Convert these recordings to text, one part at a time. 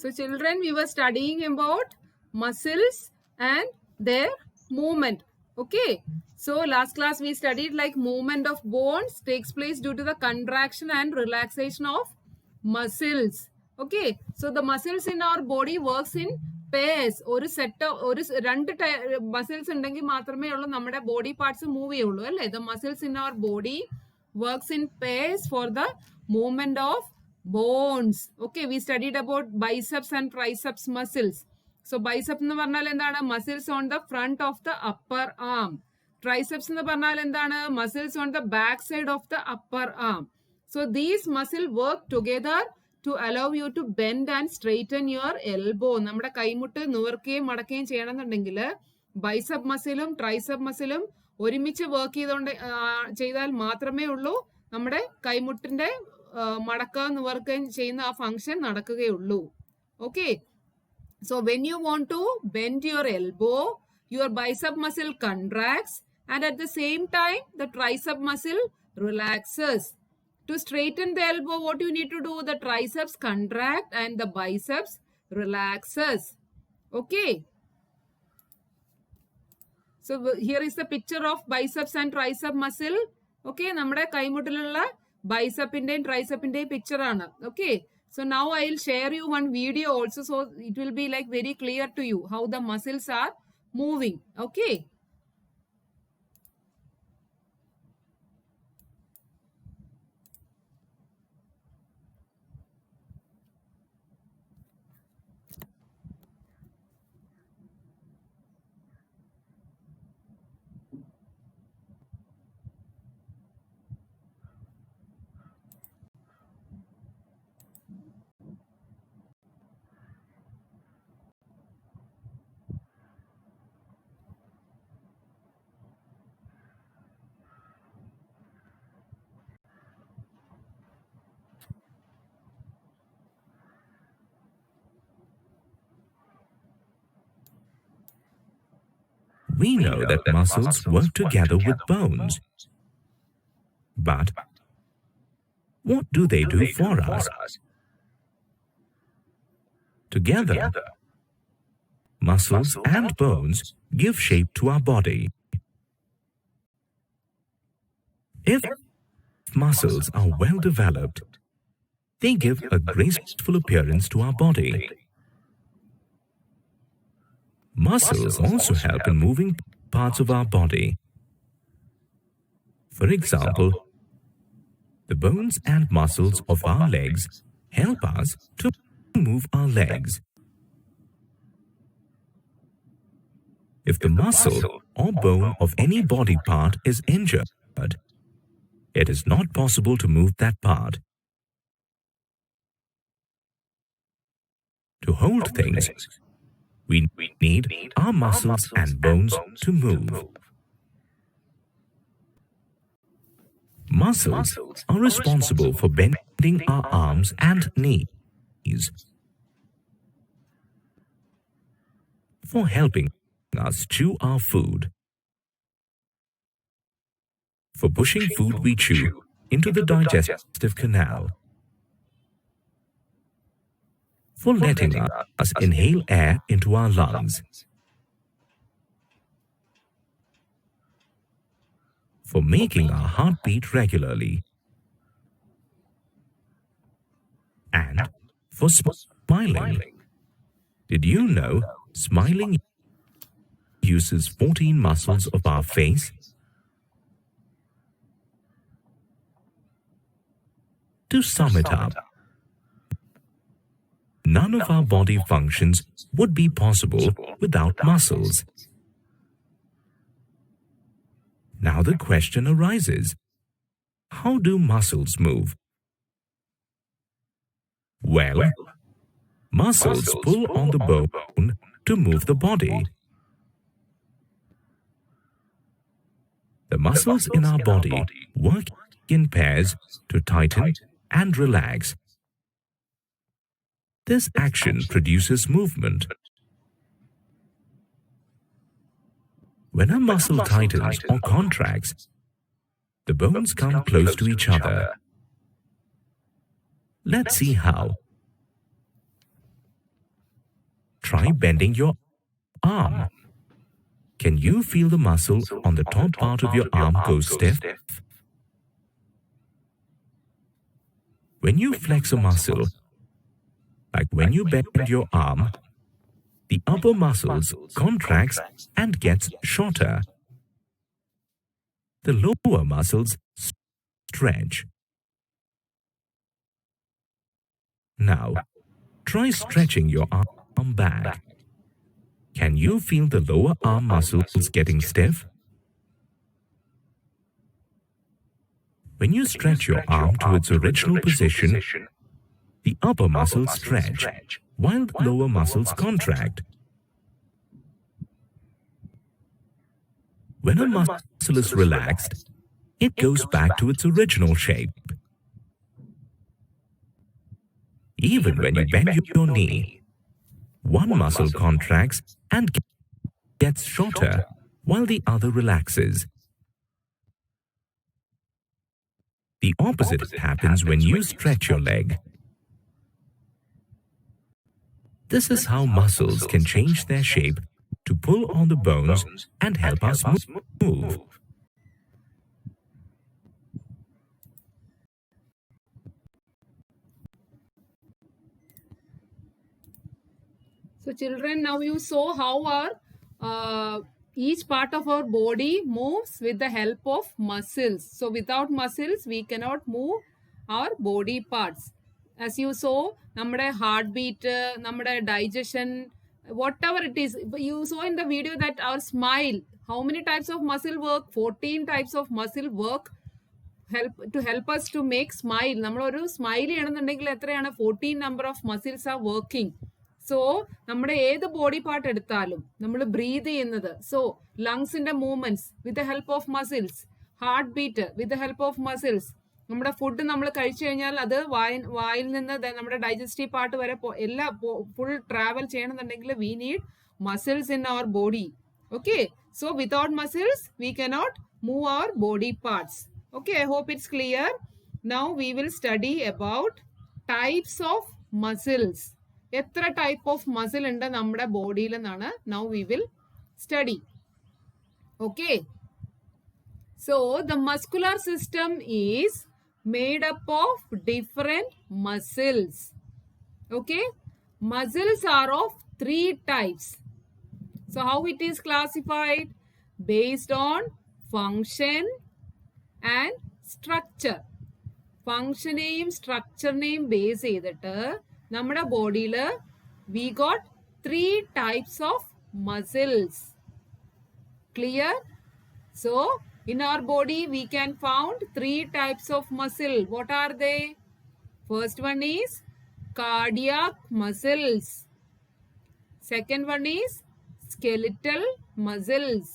So children, we were studying about muscles and their movement. Okay. So last class we studied like movement of bones takes place due to the contraction and relaxation of muscles. Okay. So the muscles in our body works in pairs. ഒരു set ഒരു രണ്ട് muscles ഉണ്ടെങ്കിൽ മാത്രമേ ഉള്ളൂ നമ്മുടെ body parts move ചെയ്യുള്ളൂ അല്ലേ. The muscles in our body works in pairs for the movement of bones. Okay, we studied about biceps and triceps muscles. So bicep എന്ന് പറഞ്ഞാൽ എന്താണ്? Muscles on the front of the upper arm. Triceps എന്ന് പറഞ്ഞാൽ എന്താണ്? Muscles on the back side of the upper arm. So these muscles work together to allow you to bend and straighten your elbow. നമ്മുടെ കൈമുട്ട് നിവർക്കുകയും മടക്കുകയും ചെയ്യണമെന്നുണ്ടെങ്കിൽ bicep മസിലും tricep മസിലും ഒരുമിച്ച് work ചെയ്താൽ മാത്രമേ ഉള്ളൂ നമ്മുടെ കൈമുട്ടിന്റെ മടക്കുക നിവർക്കുകയും ചെയ്യുന്ന ആ ഫംഗ്ഷൻ നടക്കുകയുള്ളൂ. Okay. So when you want to bend your elbow, your bicep muscle contracts and at the same time the tricep muscle relaxes. To straighten the elbow, what you need to do? The triceps contract and the biceps relaxes. Okay. So here is the picture of biceps and tricep muscle. Okay. നമ്മുടെ കൈമുട്ടിലുള്ള ബൈസപ്പിന്റെയും ട്രൈസപ്പിന്റെയും picture ആണ്. Okay. So now I will share you one video also, so it will be like very clear to you how the muscles are moving. Okay. We know that muscles work together with bones. But what do they do for us? Together, muscles and bones give shape to our body. If muscles are well developed, they give a graceful appearance to our body. Muscles also help in moving parts of our body. For example, the bones and muscles of our legs help us to move our legs. If the muscle or bone of any body part is injured, it is not possible to move that part. To hold things, we need our muscles and bones to move. Muscles are responsible for bending our arms and knees, for helping us chew our food, for pushing food we chew into the digestive canal, for letting us inhale air into our lungs, for making our heart beat regularly, and for smiling. Did you know smiling uses 14 muscles of our face? To sum it up, none of our body functions would be possible without muscles. Now the question arises, how do muscles move? Well, muscles pull on the bone to move the body. The muscles in our body work in pairs to tighten and relax. This action produces movement. When a muscle tightens or contracts, the bones come close to each other. Let's see how. try bending your arm. Can you feel the muscle on the top part of your arm go stiff? When you flex a muscle, like when you bend your arm, the upper muscles contracts and gets shorter. The lower muscles stretch. Now, try stretching your arm back. Can you feel the lower arm muscles getting stiff? When you stretch your arm to its original position, the upper muscles stretch, while the lower muscles contract. When a muscle is relaxed, it goes back to its original shape. Even when you bend your knee, one muscle contracts and gets shorter, while the other relaxes. The opposite happens when you stretch your leg. This is how muscles can change their shape to pull on the bones and help us move. So children, now you saw how our each part of our body moves with the help of muscles. So without muscles, we cannot move our body parts. As you saw, നമ്മുടെ heartbeat, നമ്മുടെ digestion, whatever it is. You saw in the video that our smile, how many types of muscle work? 14 types of muscle work help us to make smile. നമ്മളൊരു smile ചെയ്യണമെന്നുണ്ടെങ്കിൽ എത്രയാണ് 14 number of muscles are working. So നമ്മുടെ ഏത് body part എടുത്താലും നമ്മൾ breathe ചെയ്യുന്നത്, so ലങ്സിന്റെ movements with the help of muscles, heart beat with the help of muscles, നമ്മുടെ ഫുഡ് നമ്മൾ കഴിച്ചു കഴിഞ്ഞാൽ അത് വായിൽ നിന്ന് നമ്മുടെ ഡൈജസ്റ്റീവ് പാർട്ട് വരെ എല്ലാ ഫുൾ ട്രാവൽ ചെയ്യണമെന്നുണ്ടെങ്കിൽ we need muscles in our body. Okay, so without muscles we cannot move our body parts. Okay, I hope it's clear. Now we will study about types of muscles. എത്ര type of muscle ഉണ്ട് നമ്മുടെ ബോഡിയിൽ എന്നാണ് now we will study. Okay, so the muscular system is made up of different muscles. Okay, muscles are of 3 types. So how it is classified? Based on function and structure. ഫങ്ഷനെയും സ്ട്രക്ചറിനെയും base ചെയ്തിട്ട് നമ്മുടെ ബോഡിയിൽ we got 3 types of muscles. Clear? So in our body we can found 3 types of muscle. What are they? First one is cardiac muscles. Second one is skeletal muscles.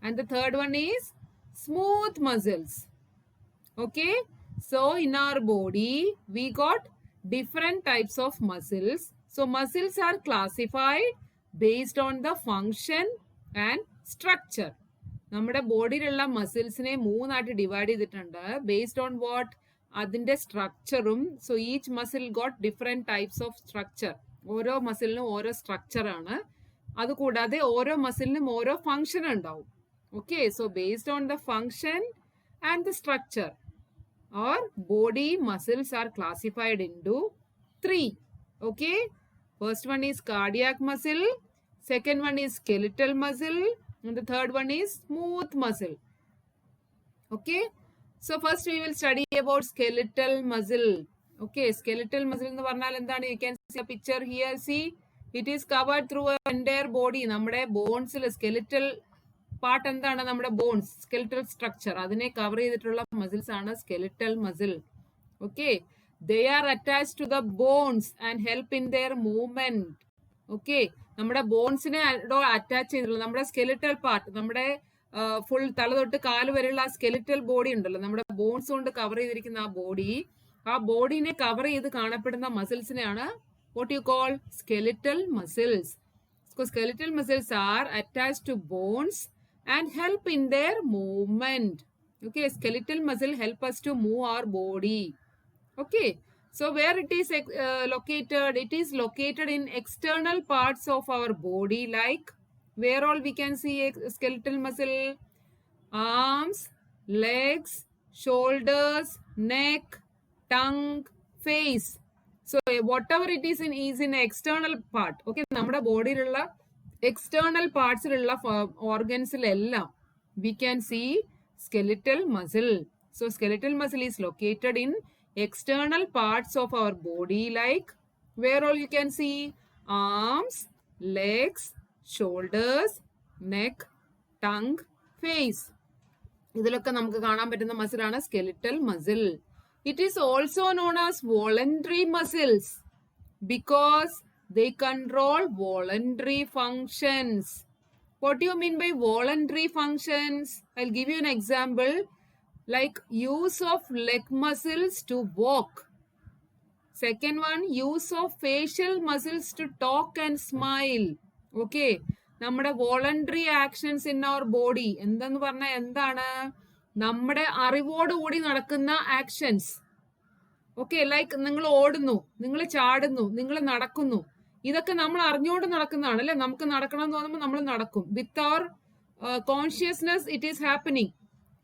And the third one is smooth muscles. Okay, so in our body we got different types of muscles. So muscles are classified based on the function and structure. നമ്മുടെ ബോഡിയിലുള്ള മസിൽസിനെ 3 ആയിട്ട് divide ചെയ്തിട്ടുണ്ട്. Based on what? അതിന്റെ സ്ട്രക്ചറും. So each muscle got different types of structure. ഓരോ മസിലിനും ഓരോ structure ആണ്. അതുകൂടാതെ ഓരോ മസിലിനും ഓരോ ഫങ്ഷൻ ഉണ്ടാവും. Okay, so based on the function and the structure our body muscles are classified into 3. Okay, first one is cardiac muscle, second one is skeletal muscle, and the third one is smooth muscle. Okay, so first we will study about skeletal muscle. Okay, skeletal muscle എന്ന് പറഞ്ഞാൽ എന്താണ്? You can see a picture here. See, it is covered through our entire body. നമ്മുടെ ബോൺസിൽ skeletal part എന്താണ്? നമ്മുടെ bones, skeletal structure, അതിനെ cover ചെയ്തിട്ടുള്ള muscles ആണ് skeletal muscle. Okay, they are attached to the bones and help in their movement. Okay, നമ്മുടെ ബോൺസിനെ attach ചെയ്തിട്ടുള്ള നമ്മുടെ സ്കെലിറ്റൽ പാർട്ട്, നമ്മുടെ ഫുൾ തല തൊട്ട് കാല് വരെയുള്ള ആ സ്കെലിറ്റൽ ബോഡി ഉണ്ടല്ലോ, നമ്മുടെ ബോൺസ് കൊണ്ട് കവർ ചെയ്തിരിക്കുന്ന ആ ബോഡിനെ കവർ ചെയ്ത് കാണപ്പെടുന്ന മസിൽസിനെയാണ് what you call skeletal muscles. So skeletal muscles are attached to bones and help in their movement. Okay, skeletal muscle help us to move our body. Okay, So where it is located? It is located in external parts of our body, like where all we can see a skeletal muscle, arms, legs, shoulders, neck, tongue, face. So whatever it is in external part. Okay, നമ്മുടെ ബോഡിയിലുള്ള external partsലുള്ള organsലെല്ലാം we can see skeletal muscle. So skeletal muscle is located in external parts of our body, like where all you can see arms, legs, shoulders, neck, tongue, face. ഇതിലൊക്കെ നമുക്ക് കാണാൻ പറ്റുന്ന മസിലാണ് skeletal muscle. It is also known as voluntary muscles because they control voluntary functions. What do you mean by voluntary functions? I'll give you an example, like use of leg muscles to walk. Second one, use of facial muscles to talk and smile. Okay, നമ്മുടെ voluntary actions in our body എന്തെന്ന് പറഞ്ഞാൽ എന്താണ്? നമ്മുടെ അറിവോടുകൂടി നടക്കുന്ന actions. Okay, like നിങ്ങൾ ഓടുന്നു, നിങ്ങൾ ചാടുന്നു, നിങ്ങൾ നടക്കുന്നു, ഇതൊക്കെ നമ്മൾ അറിഞ്ഞുകൊണ്ട് നടക്കുന്നതാണ് അല്ലെ. നമുക്ക് നടക്കണം എന്ന് തോന്നുമ്പോൾ നമ്മൾ നടക്കും. വിത്ത് അവർ കോൺഷ്യസ്നെസ് ഇറ്റ് ഈസ് ഹാപ്പനിങ്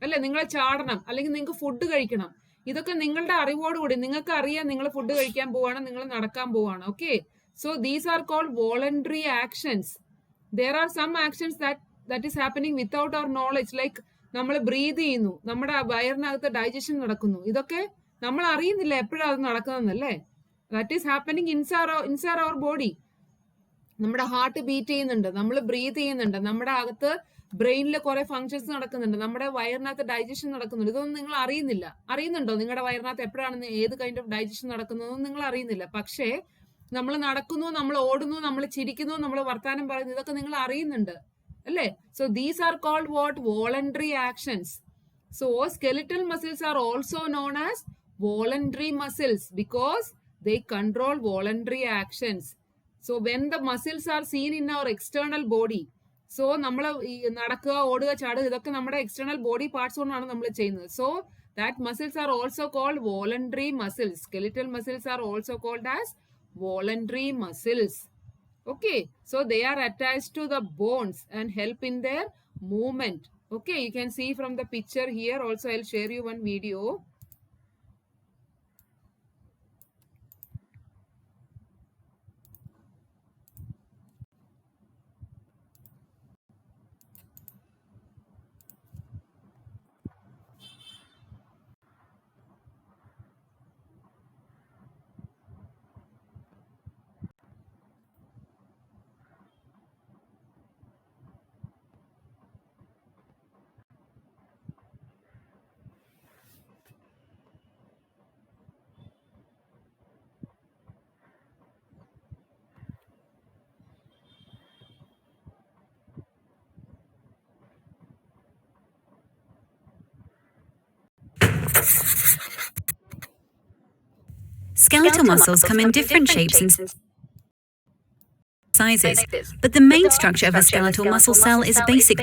അല്ലെ. നിങ്ങൾ ചാടണം, അല്ലെങ്കിൽ നിങ്ങൾക്ക് ഫുഡ് കഴിക്കണം, ഇതൊക്കെ നിങ്ങളുടെ അറിവോടുകൂടി നിങ്ങൾക്ക് അറിയാം നിങ്ങൾ ഫുഡ് കഴിക്കാൻ പോവാണ്, നിങ്ങൾ നടക്കാൻ പോവാണ്. Okay, so these are called voluntary actions. There are some actions that is happening without our knowledge, like നമ്മൾ ബ്രീത് ചെയ്യുന്നു, നമ്മുടെ വയറിനകത്ത് ഡൈജഷൻ നടക്കുന്നു, ഇതൊക്കെ നമ്മൾ അറിയുന്നില്ല എപ്പോഴാണ് അത് നടക്കുന്നതെന്നല്ലേ. That is happening inside our body. നമ്മുടെ ഹാർട്ട് ബീറ്റ് ചെയ്യുന്നുണ്ട്, നമ്മൾ ബ്രീത് ചെയ്യുന്നുണ്ട്, നമ്മുടെ അകത്ത് ബ്രെയിനിൽ കുറെ ഫങ്ഷൻസ് നടക്കുന്നുണ്ട്, നമ്മുടെ വയറിനകത്ത് ഡൈജഷൻ നടക്കുന്നുണ്ട്. ഇതൊന്നും നിങ്ങൾ അറിയുന്നില്ല. അറിയുന്നുണ്ടോ നിങ്ങളുടെ വയറിനകത്ത് എപ്പോഴാണ് ഏത് കൈൻഡ് ഓഫ് ഡൈജഷൻ നടക്കുന്നതെന്ന് നിങ്ങൾ അറിയുന്നില്ല. പക്ഷേ നമ്മൾ നടക്കുന്നു, നമ്മൾ ഓടുന്നു, നമ്മൾ ചിരിക്കുന്നു, നമ്മൾ വർത്താനം പറയുന്നു, ഇതൊക്കെ നിങ്ങൾ അറിയുന്നുണ്ട് അല്ലേ. So these are called what? Voluntary actions. So skeletal muscles are also known as voluntary muscles because they control voluntary actions. So when the muscles are seen in our external body, so നമ്മൾ നടക്കുക, ഓടുക, ചാടുക, ഇതൊക്കെ നമ്മുടെ external body parts കൊണ്ടാണ് നമ്മൾ ചെയ്യുന്നത്. So that muscles are also called voluntary muscles. Skeletal muscles are also called as voluntary muscles. Okay, so they are attached to the bones and help in their movement. Okay, you can see from the picture here. Also I'll share you one video. Skeletal muscles come in different shapes and sizes, but the main structure of a skeletal muscle cell is basic.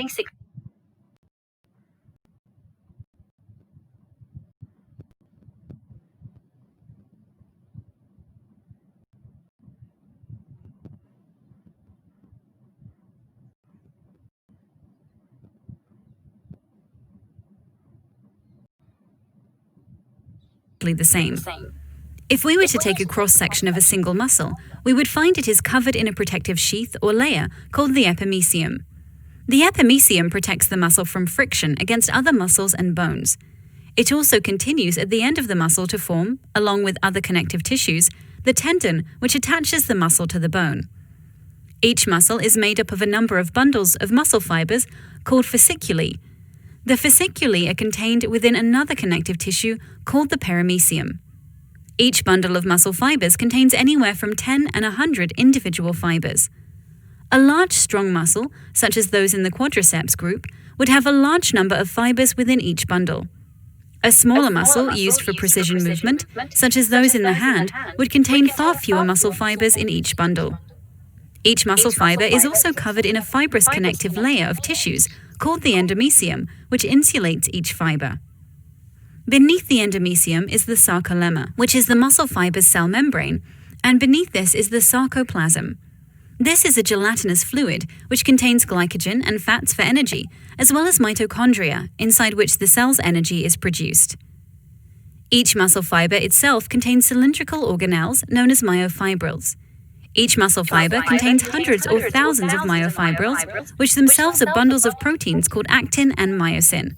The same. If we were to take a cross-section of a single muscle, we would find it is covered in a protective sheath or layer called the epimysium. The epimysium protects the muscle from friction against other muscles and bones. It also continues at the end of the muscle to form, along with other connective tissues, the tendon which attaches the muscle to the bone. Each muscle is made up of a number of bundles of muscle fibers called fasciculi. The fasciculi are contained within another connective tissue called the perimysium. Each bundle of muscle fibers contains anywhere from 10 and 100 individual fibers. A large, strong muscle, such as those in the quadriceps group, would have a large number of fibers within each bundle. A smaller muscle used for precision movement, such as those in the hand, would contain far fewer muscle fibers in each bundle. Each muscle fiber is also covered in a fibrous connective layer of tissues called the endomysium, which insulates each fiber. Beneath the endomysium is the sarcolemma, which is the muscle fiber's cell membrane, and beneath this is the sarcoplasm. This is a gelatinous fluid which contains glycogen and fats for energy, as well as mitochondria, inside which the cell's energy is produced. Each muscle fiber itself contains cylindrical organelles known as myofibrils. Each muscle fiber contains hundreds or thousands of myofibrils, which themselves are bundles of proteins called actin and myosin.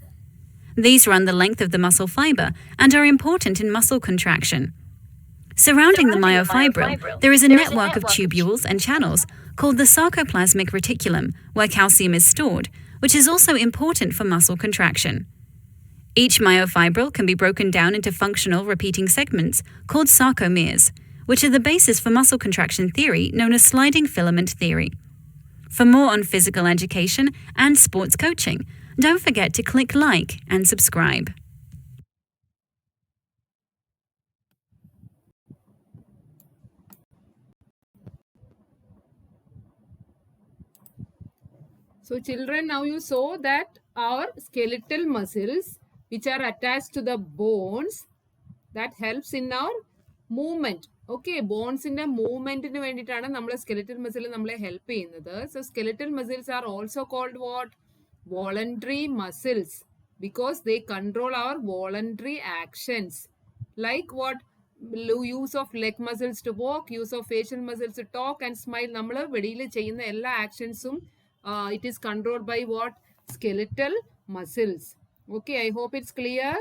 These run the length of the muscle fiber and are important in muscle contraction. Surrounding the myofibril, there is a network of tubules and channels called the sarcoplasmic reticulum, where calcium is stored, which is also important for muscle contraction. Each myofibril can be broken down into functional repeating segments called sarcomeres, which are the basis for muscle contraction theory known as sliding filament theory. For more on physical education and sports coaching, don't forget to click like and subscribe. So children, now you saw that our skeletal muscles which are attached to the bones, that helps in our movement. Okay, bones in the movement in the skeletal muscle help. So skeletal muscles are also called what? Voluntary muscles, because they control our voluntary actions. Like what? Use of leg muscles to walk, use of facial muscles to talk and smile. Actions, it is controlled by what? Skeletal muscles. Okay, I hope it's clear.